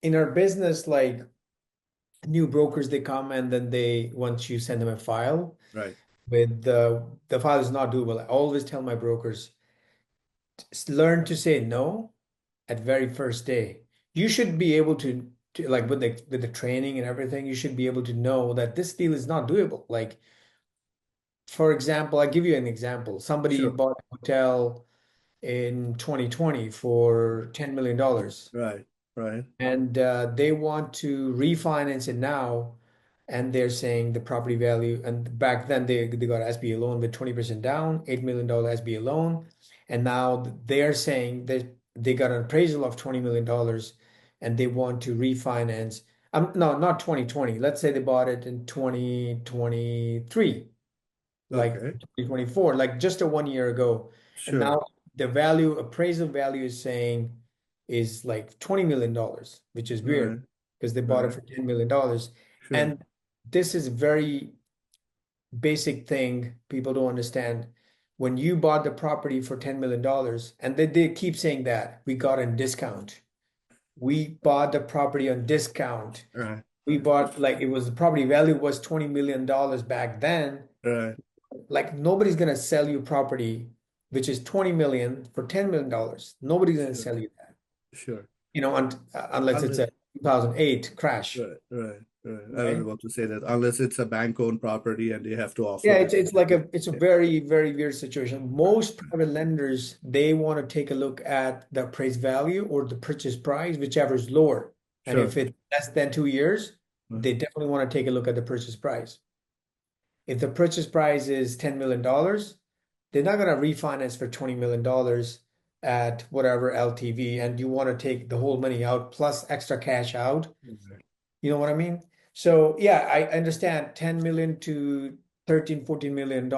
in our business, like new brokers, they come and then once you send them a file Right. with the file is not doable. I always tell my brokers, learn to say no at very first day. You should be able to like with the training and everything, you should be able to know that this deal is not doable. Like, for example, I'll give you an example. Somebody Sure. bought a hotel in 2020 for $10 million dollars. Right. Right. And they want to refinance it now, and they're saying the property value, and back then they got SBA loan with 20% down, $8 million SBA loan, and now they're saying that they got an appraisal of $20 million and they want to refinance. No, not 2020. Let's say they bought it in 2023, like Okay. 2024, like just a 1 year ago. And Sure. now the appraisal value is saying is like $20 million, which is weird Right. because they bought it Right. for $10 million. Sure. And this is very basic thing people don't understand. When you bought the property for $10 million, and they keep saying that we got a discount. We bought the property on discount. Right. We bought like it was the property value was $20 million back then. Right. Like nobody's gonna sell you property which is 20 million for $10 million. Nobody's gonna Sure. sell you that, Sure. unless it's Unless, a 2008 crash, right. Right. Right. I was right? about to say that unless it's a bank-owned property and they have to offer Yeah, that. it's like it's a very, very weird situation. Most private lenders, they want to take a look at the appraised value or the purchase price, whichever is lower. And Sure. if it's less than 2 years, Right. they definitely want to take a look at the purchase price. If the purchase price is $10 million, they're not going to refinance for $20 million at whatever LTV, and you want to take the whole money out plus extra cash out. Right. You know what I mean? So yeah, I understand 10 million to 13, $14 million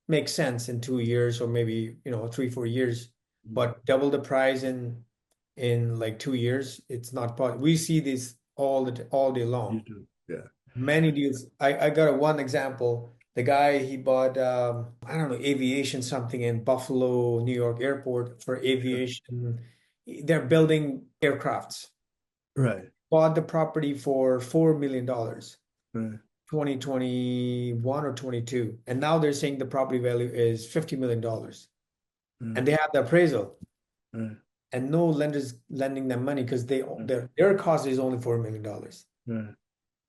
makes sense in 2 years or maybe, 3, 4 years, Mm. but double the price in like 2 years, it's not possible. We see this all day You long. do. Yeah. Many deals. I got one example. The guy, he bought I don't know, aviation something in Buffalo, New York airport for Sure. aviation. They're building aircrafts. Right. Bought the property for $4 million, Right. 2021 or 22. And now they're saying the property value is $50 million. Right. And they have the appraisal Right. and no lenders lending them money because Right. their cost is only $4 million. Right.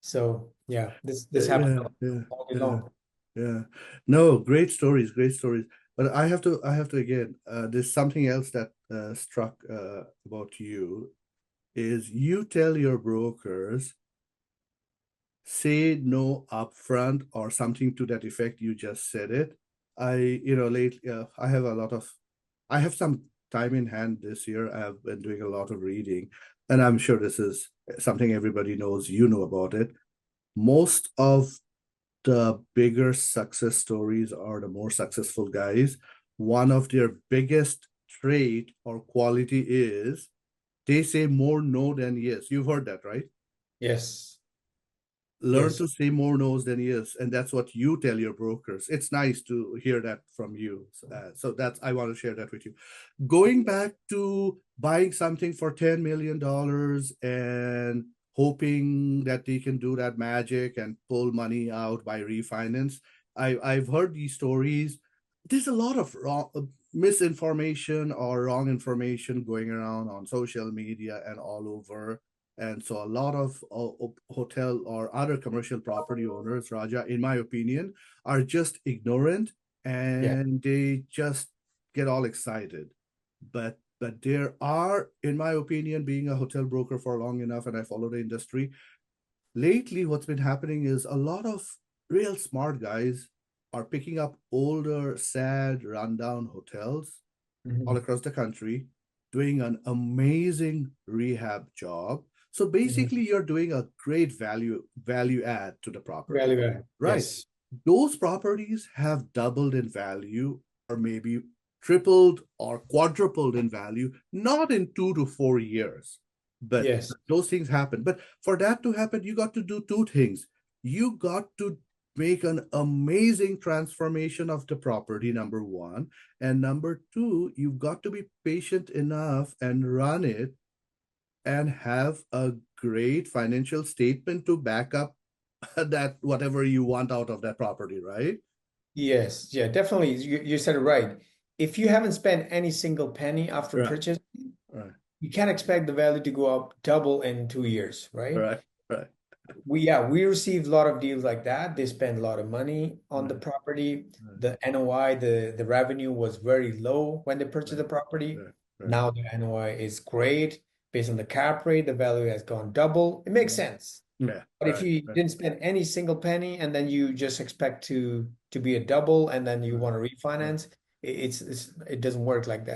So yeah, this happens Yeah. Yeah. all day Yeah. long. Yeah. No, great stories, great stories. But I have to again, there's something else that struck about you is you tell your brokers, say no upfront or something to that effect. You just said it. Lately, I have some time in hand this year. I've been doing a lot of reading, and I'm sure this is something everybody knows. You know about it. Most of the bigger success stories are the more successful guys. One of their biggest trait or quality is they say more no than yes. You've heard that, right? Yes. Learn Yes. to say more no's than yes, and that's what you tell your brokers. It's nice to hear that from you. So that's I want to share that with you. Going back to buying something for $10 million and hoping that they can do that magic and pull money out by refinance. I've heard these stories. There's a lot of wrong misinformation or wrong information going around on social media and all over. And so a lot of hotel or other commercial property owners, Raja, in my opinion, are just ignorant Yeah. and they just get all excited. But there are, in my opinion, being a hotel broker for long enough and I follow the industry, lately what's been happening is a lot of real smart guys are picking up older, sad, rundown hotels all Mhm. across the country, doing an amazing rehab job. So Mhm. basically, you're doing a great value add to the property, Value add. right? Yes. Those properties have doubled in value, or maybe tripled or quadrupled in value, not in 2 to 4 years, but Yes. those things happen. But for that to happen, you got to do two things. You got to make an amazing transformation of the property, number one, and number two, you've got to be patient enough and run it and have a great financial statement to back up that whatever you want out of that property, right? Yes, yeah, definitely. You said it right. If you haven't spent any single penny after Right, purchase, right, you can't expect the value to go up double in 2 years, right? right, right, We received a lot of deals like that. They spend a lot of money on the right, property. right, The NOI, the revenue was very low when they purchased right, the property. right, right. Now the NOI is great. Based on the cap rate, the value has gone double. It makes sense. Yeah, But if right, you right, didn't spend any single penny and then you just expect to be a double and then you right, want to right. refinance, it doesn't work like that.